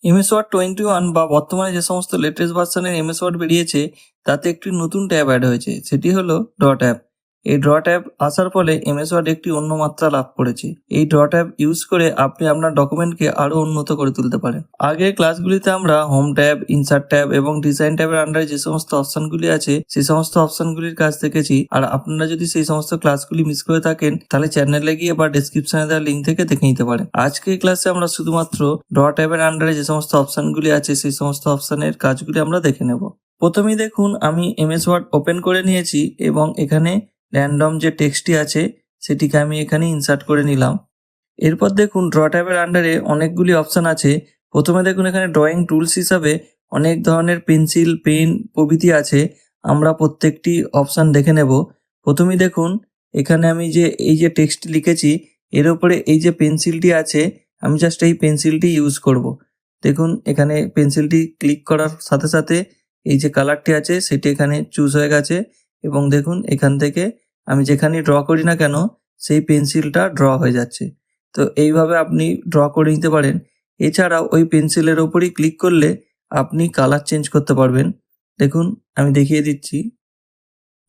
MS word 21 বা বর্তমানে যে সমস্ত লেটেস্ট ভার্সনের এমএস ওয়ার্ড বেরিয়েছে তাতে একটি নতুন ট্যাব অ্যাড হয়েছে, সেটি হলো ড্র ট্যাব। এই ড্র ট্যাব আসার ফলে এমএস ওয়ার্ড একটি অন্য মাত্রা লাভ করেছে। এই ড্র ট্যাব ইউজ করে আপনি আপনার ডকুমেন্টকে আরও উন্নত করে তুলতে পারেন। আগের ক্লাসগুলিতে আমরা হোম ট্যাব, ইনসার্ট ট্যাব এবং ডিজাইন ট্যাবের আন্ডারে যে সমস্ত অপশনগুলি আছে সেই সমস্ত অপশনগুলির কাজ দেখেছি। আর আপনারা যদি সেই সমস্ত ক্লাসগুলি মিস করে থাকেন তাহলে চ্যানেলে গিয়ে বা ডেসক্রিপশনে দেওয়া লিঙ্ক থেকে দেখে নিতে পারেন। আজকের ক্লাসে আমরা শুধুমাত্র ড্র ট্যাবের আন্ডারে যে সমস্ত অপশনগুলি আছে সেই সমস্ত অপশনের কাজগুলি আমরা দেখে নেব। প্রথমেই দেখুন আমি এমএস ওয়ার্ড ওপেন করে নিয়েছি এবং এখানে র্যান্ডম যে টেক্সটটি আছে সেটিকে আমি এখানে ইনসার্ট করে নিলাম। এরপর দেখুন ড্র ট্যাবের আন্ডারে অনেকগুলি অপশন আছে। প্রথমে দেখুন এখানে ড্রয়িং টুলস হিসাবে অনেক ধরনের পেন্সিল, পেন প্রভৃতি আছে। আমরা প্রত্যেকটি অপশন দেখে নেব। প্রথমেই দেখুন এখানে আমি এই যে টেক্সটটি লিখেছি এর উপরে এই যে পেন্সিলটি আছে আমি জাস্ট এই পেন্সিলটি ইউজ করব। দেখুন এখানে পেন্সিলটি ক্লিক করার সাথে সাথে এই যে কালারটি আছে সেটি এখানে চুজ হয়ে গেছে এবং দেখুন এখান থেকে আমি যেখানে ড্র করি না কেন সেই পেন্সিলটা ড্র হয়ে যাচ্ছে। তো এইভাবে আপনি ড্র করে নিতে পারেন। এছাড়াও ওই পেন্সিলের ওপরই ক্লিক করলে আপনি কালার চেঞ্জ করতে পারবেন। দেখুন আমি দেখিয়ে দিচ্ছি।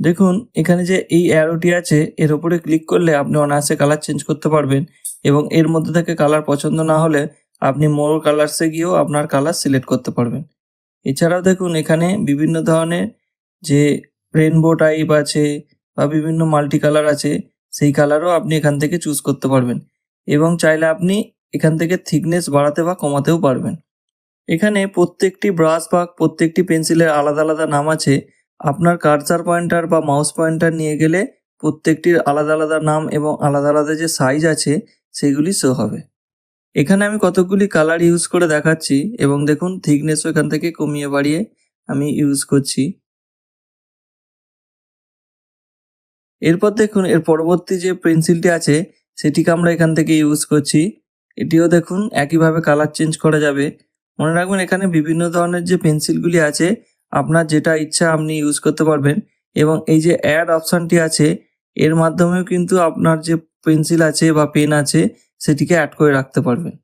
দেখুন এখানে যে এই অ্যারোটি আছে এর উপরে ক্লিক করলে আপনি অনায়াসে কালার চেঞ্জ করতে পারবেন এবং এর মধ্যে থেকে কালার পছন্দ না হলে আপনি মোর কালার্সে গিয়েও আপনার কালার সিলেক্ট করতে পারবেন। এছাড়াও দেখুন এখানে বিভিন্ন ধরনের যে রেনবো টাইপ আছে বা বিভিন্ন মাল্টি কালার আছে সেই কালারও আপনি এখান থেকে চুজ করতে পারবেন এবং চাইলে আপনি এখান থেকে থিকনেস বাড়াতে বা কমাতেও পারবেন। এখানে প্রত্যেকটি ব্রাশ বা প্রত্যেকটি পেন্সিলের আলাদা আলাদা নাম আছে। আপনার কার্সার পয়েন্টার বা মাউস পয়েন্টার নিয়ে গেলে প্রত্যেকটির আলাদা আলাদা নাম এবং আলাদা আলাদা যে সাইজ আছে সেগুলি শো হবে। এখানে আমি কতগুলি কালার ইউজ করে দেখাচ্ছি এবং দেখুন থিকনেসও এখান থেকে কমিয়ে বাড়িয়ে আমি ইউজ করছি। এরপর দেখুন এর পরবর্তী যে পেন্সিলটি আছে সেটিকে আমরা এখান থেকে ইউজ করছি। এটিও দেখুন একইভাবে কালার চেঞ্জ করা যাবে। মনে রাখবেন এখানে বিভিন্ন ধরনের যে পেন্সিলগুলি আছে আপনার যেটা ইচ্ছা আপনি ইউজ করতে পারবেন এবং এই যে অ্যাড অপশানটি আছে এর মাধ্যমেও কিন্তু আপনার যে পেন্সিল আছে বা পেন আছে সেটিকে অ্যাড করে রাখতে পারবেন।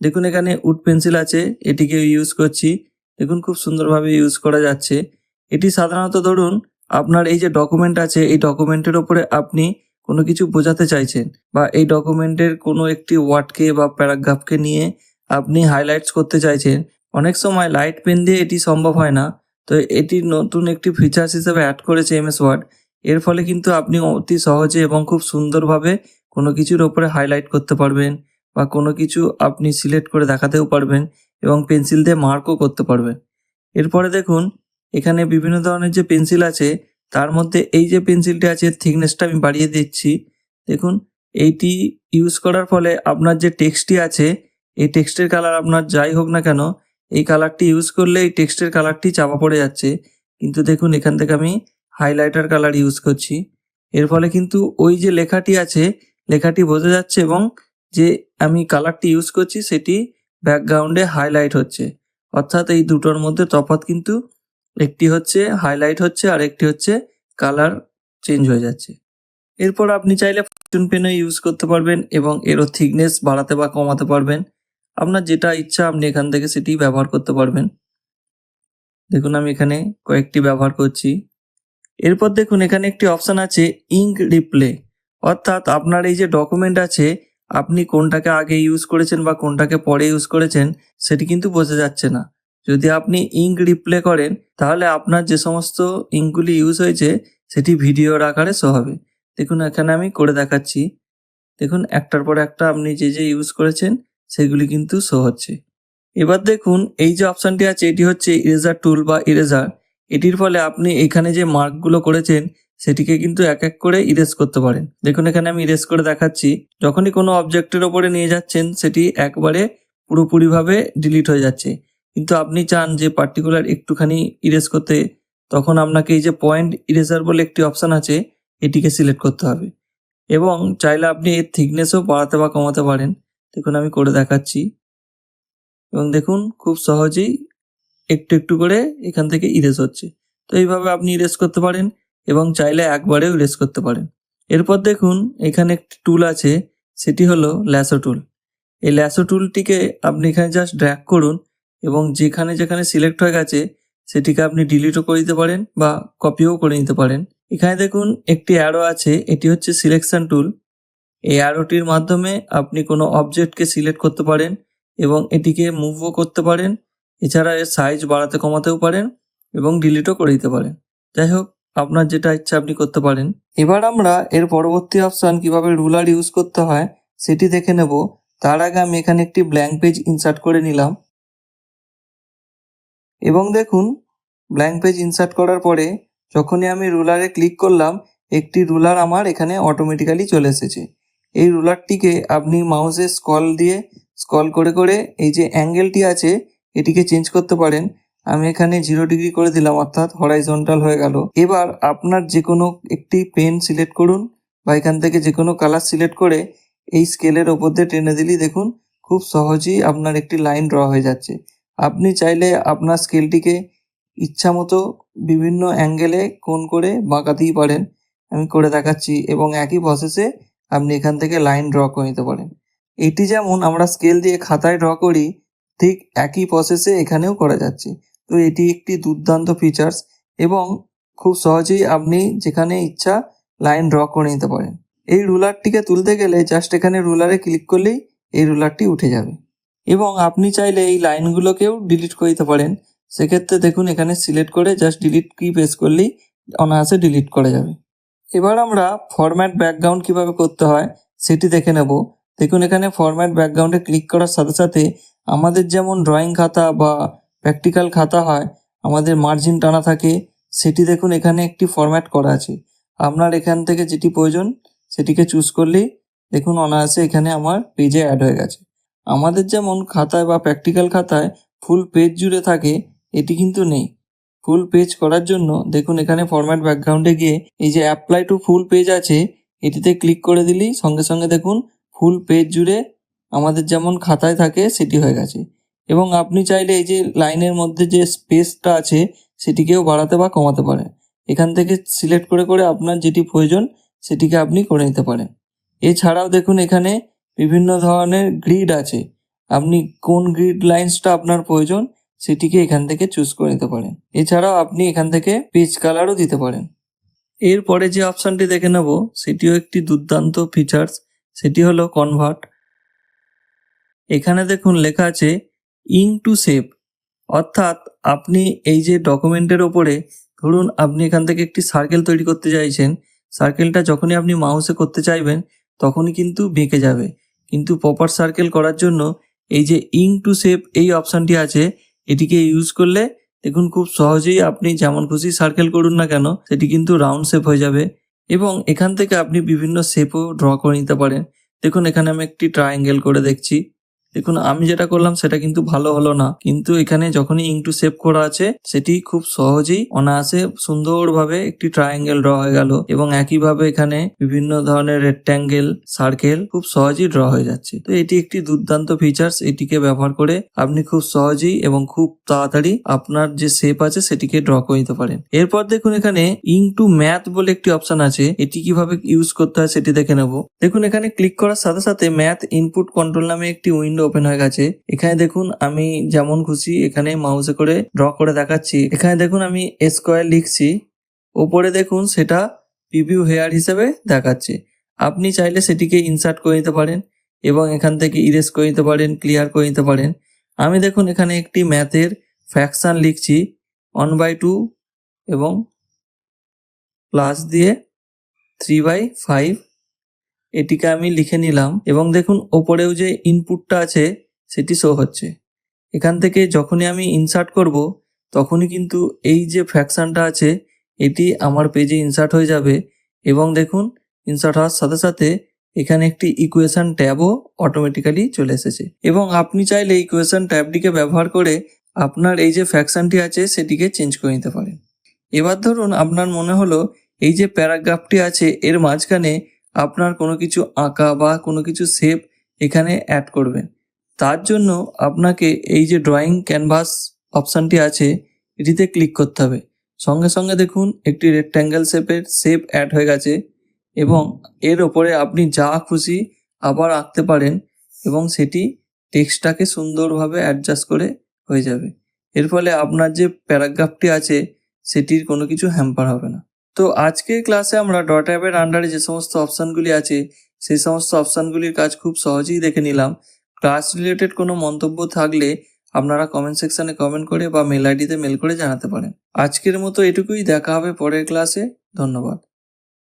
দেখুন এখানে উড পেন্সিল আছে, এটিকে ইউজ করছি। দেখুন খুব সুন্দরভাবে ইউজ করা যাচ্ছে। এটি সাধারণত ধরুন আপনার এই যে ডকুমেন্ট আছে এই ডকুমেন্টের ওপরে আপনি কোনো কিছু বোঝাতে চাইছেন বা এই ডকুমেন্টের কোনো একটি ওয়ার্ডকে বা প্যারাগ্রাফকে নিয়ে আপনি হাইলাইটস করতে চাইছেন। অনেক সময় লাইট পেন দিয়ে এটি সম্ভব হয় না। তো এটি নতুন একটি ফিচার্স হিসেবে অ্যাড করেছে এমএস ওয়ার্ড। এর ফলে কিন্তু আপনি অতি সহজে এবং খুব সুন্দরভাবে কোনো কিছুর ওপরে হাইলাইট করতে পারবেন বা কোনো কিছু আপনি সিলেক্ট করে দেখাতেও পারবেন এবং পেন্সিল দিয়ে মার্কও করতে পারবেন। এরপরে দেখুন এখানে বিভিন্ন ধরনের যে পেন্সিল আছে তার মধ্যে এই যে পেন্সিলটি আছে থিকনেসটা আমি বাড়িয়ে দিচ্ছি। দেখুন এইটি ইউজ করার ফলে আপনার যে টেক্সটটি আছে এই টেক্সটের কালার আপনার যাই হোক না কেন এই কালারটি ইউজ করলে এই টেক্সটের কালারটি চাপা পড়ে যাচ্ছে। কিন্তু দেখুন এখান থেকে আমি হাইলাইটার কালার ইউজ করছি। এর ফলে কিন্তু ওই যে লেখাটি আছে লেখাটি বোঝা যাচ্ছে এবং যে আমি কালারটি ইউজ করছি সেটি ব্যাকগ্রাউন্ডে হাইলাইট হচ্ছে। অর্থাৎ এই দুটোর মধ্যে তফাৎ কিন্তু একটি হচ্ছে হাইলাইট হচ্ছে আর একটি হচ্ছে কালার চেঞ্জ হয়ে যাচ্ছে। এরপর আপনি চাইলে ফন্ট পেনও ইউজ করতে পারবেন এবং এরও থিকনেস বাড়াতে বা কমাতে পারবেন। আপনার যেটা ইচ্ছা আপনি এখান থেকে সেটি ব্যবহার করতে পারবেন। দেখুন আমি এখানে কয়েকটি ব্যবহার করছি। এরপর দেখুন এখানে একটি অপশান আছে ইঙ্ক রিপ্লে, অর্থাৎ আপনার এই যে ডকুমেন্ট আছে আপনি কোনটাকে আগে ইউজ করেছেন বা কোনটাকে পরে ইউজ করেছেন সেটি কিন্তু বোঝা যাচ্ছে না। যদি আপনি ইঙ্ক রিপ্লে করেন তাহলে আপনার যে সমস্ত ইঙ্কগুলি ইউজ হয়েছে সেটি ভিডিওর আকারে শো হবে। দেখুন এখানে আমি করে দেখাচ্ছি। দেখুন একটার পর একটা আপনি যে ইউজ করেছেন সেগুলি কিন্তু শো হচ্ছে। এবার দেখুন এই যে অপশানটি আছে এটি হচ্ছে ইরেজার টুল বা ইরেজার। এটির ফলে আপনি এখানে যে মার্কগুলো করেছেন সেটিকে কিন্তু এক এক করে ইরেজ করতে পারেন। দেখুন এখানে আমি ইরেজ করে দেখাচ্ছি। যখনই কোনো অবজেক্টের ওপরে নিয়ে যাচ্ছেন সেটি একবারে পুরোপুরিভাবে ডিলিট হয়ে যাচ্ছে, কিন্তু আপনি চান যে পার্টিকুলার একটুখানি ইরেজ করতে, তখন আপনাকে এই যে পয়েন্ট ইরেজার বলে একটি অপশান আছে এটিকে সিলেক্ট করতে হবে এবং চাইলে আপনি এর থিকনেসও বাড়াতে বা কমাতে পারেন। দেখুন আমি করে দেখাচ্ছি এবং দেখুন খুব সহজেই একটু একটু করে এখান থেকে ইরেজ হচ্ছে। তো এইভাবে আপনি ইরেজ করতে পারেন এবং চাইলে একবারেও ইরেজ করতে পারেন। এরপর দেখুন এখানে একটি টুল আছে, সেটি হলো ল্যাসো টুল। এই ল্যাসো টুলটিকে আপনি এখানে জাস্ট ড্র্যাগ করুন এবং যেখানে যেখানে সিলেক্ট হয়ে গেছে সেটিকে আপনি ডিলিটও করে দিতে পারেন বা কপিও করে নিতে পারেন। এখানে দেখুন একটি অ্যারো আছে, এটি হচ্ছে সিলেকশন টুল। এই অ্যারোটির মাধ্যমে আপনি কোনো অবজেক্টকে সিলেক্ট করতে পারেন এবং এটিকে মুভও করতে পারেন। এছাড়া এর সাইজ বাড়াতে কমাতেও পারেন এবং ডিলিটও করে দিতে পারেন। যাই হোক, আপনার যেটা ইচ্ছা আপনি করতে পারেন। এবার আমরা এর পরবর্তী অপশান কিভাবে রুলার ইউজ করতে হয় সেটি দেখে নেব। তার আগে আমি এখানে একটি ব্ল্যাঙ্ক পেজ ইনসার্ট করে নিলাম এবং দেখুন ব্ল্যাঙ্ক পেজ ইনসার্ট করার পরে যখনই আমি রুলারে ক্লিক করলাম, একটি রুলার আমার এখানে অটোমেটিক্যালি চলে এসেছে। এই রুলারটিকে আপনি মাউসে স্ক্রল করে করে এই যে অ্যাঙ্গেলটি আছে এটিকে চেঞ্জ করতে পারেন। আমি এখানে 0 ডিগ্রি করে দিলাম, অর্থাৎ হরাইজন্টাল হয়ে গেল। এবার আপনার যে কোনো একটি পেন সিলেক্ট করুন বা এখান থেকে যে কোনো কালার সিলেক্ট করে এই স্কেলের ওপর দিয়ে টেনে দিলেই দেখুন খুব সহজেই আপনার একটি লাইন ড্র হয়ে যাচ্ছে। আপনি চাইলে আপনার স্কেলটিকে ইচ্ছা মতো বিভিন্ন অ্যাঙ্গেলে কোণ করে বাঁকাতেই পারেন। আমি করে দেখাচ্ছি এবং একই প্রসেসে আপনি এখান থেকে লাইন ড্র করে নিতে পারেন। এটি যেমন আমরা স্কেল দিয়ে খাতায় ড্র করি, ঠিক একই প্রসেসে এখানেও করা যাচ্ছে। তো এটি একটি দুর্দান্ত ফিচার্স এবং খুব সহজেই আপনি যেখানে ইচ্ছা লাইন ড্র করে নিতে পারেন। এই রুলারটিকে তুলতে গেলে জাস্ট এখানে রুলারে ক্লিক করলেই এই রুলারটি উঠে যাবে এবং আপনি চাইলে এই লাইনগুলোকেও ডিলিট করে দিতে পারেন। সেক্ষেত্রে দেখুন এখানে সিলেক্ট করে জাস্ট ডিলিট কি প্রেস করলেই অনায়াসে ডিলিট করা যাবে। এবার আমরা ফরম্যাট ব্যাকগ্রাউন্ড কিভাবে করতে হয় সেটি দেখে নেব। দেখুন এখানে ফরম্যাট ব্যাকগ্রাউন্ডে ক্লিক করার সাথে সাথে আমাদের যেমন ড্রয়িং খাতা বা প্র্যাকটিক্যাল খাতা হয়, আমাদের মার্জিন টানা থাকে, সেটি দেখুন এখানে একটি ফরম্যাট করা আছে। আপনার এখান থেকে যেটি প্রয়োজন সেটিকে চুজ করলেই দেখুন অনায়াসে এখানে আমার পেজে অ্যাড হয়ে গেছে। আমাদের যেমন খাতায় বা প্র্যাকটিক্যাল খাতায় ফুল পেজ জুড়ে থাকে, এটি কিন্তু নেই। ফুল পেজ করার জন্য দেখুন এখানে ফরম্যাট ব্যাকগ্রাউন্ডে গিয়ে এই যে অ্যাপ্লাই টু ফুল পেজ আছে এটিতে ক্লিক করে দিলেই সঙ্গে সঙ্গে দেখুন ফুল পেজ জুড়ে আমাদের যেমন খাতায় থাকে সেটি হয়ে গেছে। এবং আপনি চাইলে এই যে লাইনের মধ্যে যে স্পেসটা আছে সেটিকেও বাড়াতে বা কমাতে পারেন। এখান থেকে সিলেক্ট করে করে আপনার যেটি প্রয়োজন সেটিকে আপনি করে নিতে পারেন। এছাড়াও দেখুন এখানে বিভিন্ন ধরনের গ্রিড আছে। আপনি কোন গ্রিড লাইন্সটা আপনার প্রয়োজন সেটিকে এখান থেকে চুজ করে নিতে পারেন। এছাড়াও আপনি এখান থেকে পেজ কালারও দিতে পারেন। এরপরে যে অপশানটি দেখে নেব সেটিও একটি দুর্দান্ত ফিচার্স, সেটি হলো কনভার্ট। এখানে দেখুন লেখা আছে ইঙ্ক টু শেপ, অর্থাৎ আপনি এই যে ডকুমেন্টের ওপরে ধরুন আপনি এখান থেকে একটি সার্কেল তৈরি করতে চাইছেন, সার্কেলটা যখনই আপনি মাউসে করতে চাইবেন তখনই কিন্তু বেঁকে যাবে। কিন্তু প্রপার সার্কেল করার জন্য এই যে ইঙ্ক টু শেপ এই অপশানটি আছে, এটিকে ইউজ করলে দেখুন খুব সহজেই আপনি যেমন খুশি সার্কেল করুন না কেন সেটি কিন্তু রাউন্ড শেপ হয়ে যাবে এবং এখান থেকে আপনি বিভিন্ন শেপও ড্র করে নিতে পারেন। দেখুন এখানে আমি একটি ট্রায়াঙ্গেল করে দেখছি। দেখুন আমি যেটা করলাম সেটা কিন্তু ভালো হলো না, কিন্তু এখানে যখনই ইঙ্ক টু শেপ করা আছে সেটি খুব সহজেই অনায়াসে সুন্দরভাবে একটি ট্রায়াঙ্গেল ড্র হয়ে গেল এবং একইভাবে এখানে বিভিন্ন ধরনের রেক্ট্যাঙ্গেল, সার্কেল খুব সহজেই ড্র হয়ে যাচ্ছে। তো এটি একটি দুর্দান্ত ফিচার্স, এটিকে ব্যবহার করে আপনি খুব সহজেই এবং খুব তাড়াতাড়ি আপনার যে শেপ আছে সেটিকে ড্র করে নিতে পারেন। এরপর দেখুন এখানে ইঙ্ক টু ম্যাথ বলে একটি অপশন আছে, এটি কিভাবে ইউজ করতে হয় সেটি দেখে নেব। দেখুন এখানে ক্লিক করার সাথে সাথে ম্যাথ ইনপুট কন্ট্রোল নামে একটি উইন্ডো ওপেন হয়ে গেছে। এখানে দেখুন আমি যেমন খুশি এখানে মাউসে করে ড্র করে দেখাচ্ছি। এখানে দেখুন আমি স্কোয়ার লিখছি, ওপরে দেখুন সেটা প্রিভিউ হেয়ার হিসেবে দেখাচ্ছে। আপনি চাইলে সেটিকে ইনসার্ট করে নিতে পারেন এবং এখান থেকে ইরেজ করে নিতে পারেন, ক্লিয়ার করে নিতে পারেন। আমি দেখুন এখানে একটি ম্যাথের ফ্র্যাকশন লিখছি 1/2 এবং প্লাস দিয়ে 3/5, এটিকে আমি লিখে নিলাম এবং দেখুন ওপরেও যে ইনপুটটা আছে সেটি শো হচ্ছে। এখান থেকে যখনই আমি ইনসার্ট করব তখনই কিন্তু এই যে ফ্র্যাকশনটা আছে এটি আমার পেজে ইনসার্ট হয়ে যাবে এবং দেখুন ইনসার্ট হওয়ার সাথে সাথে এখানে একটি ইকুয়েশন ট্যাবও অটোমেটিক্যালি চলে এসেছে এবং আপনি চাইলে ইকুয়েশন ট্যাবটিকে ব্যবহার করে আপনার এই যে ফ্র্যাকশনটি আছে সেটিকে চেঞ্জ করে নিতে পারেন। এবার ধরুন আপনার মনে হলো এই যে প্যারাগ্রাফটি আছে এর মাঝখানে আপনার কোনো কিছু আঁকা বা কোনো কিছু শেপ এখানে অ্যাড করবেন। তার জন্য আপনাকে এই যে ড্রয়িং ক্যানভাস অপশানটি আছে এটিতে ক্লিক করতে হবে। সঙ্গে সঙ্গে দেখুন একটি রেক্ট্যাঙ্গেল শেপের শেপ অ্যাড হয়ে গেছে এবং এর ওপরে আপনি যা খুশি আবার আঁকতে পারেন এবং সেটি টেক্সটটাকে সুন্দরভাবে অ্যাডজাস্ট করে হয়ে যাবে। এর ফলে আপনার যে প্যারাগ্রাফটি আছে সেটির কোনো কিছু হ্যাম্পার হবে না। তো আজকের ক্লাসে আমরা ডট অ্যাপের আন্ডারে যে সমস্ত অপশানগুলি আছে সেই সমস্ত অপশানগুলির কাজ খুব সহজেই দেখে নিলাম। ক্লাস রিলেটেড কোনো মন্তব্য থাকলে আপনারা কমেন্ট সেকশানে কমেন্ট করে বা মেল আইডিতে মেল করে জানাতে পারেন। আজকের মতো এটুকুই, দেখা হবে পরের ক্লাসে। ধন্যবাদ।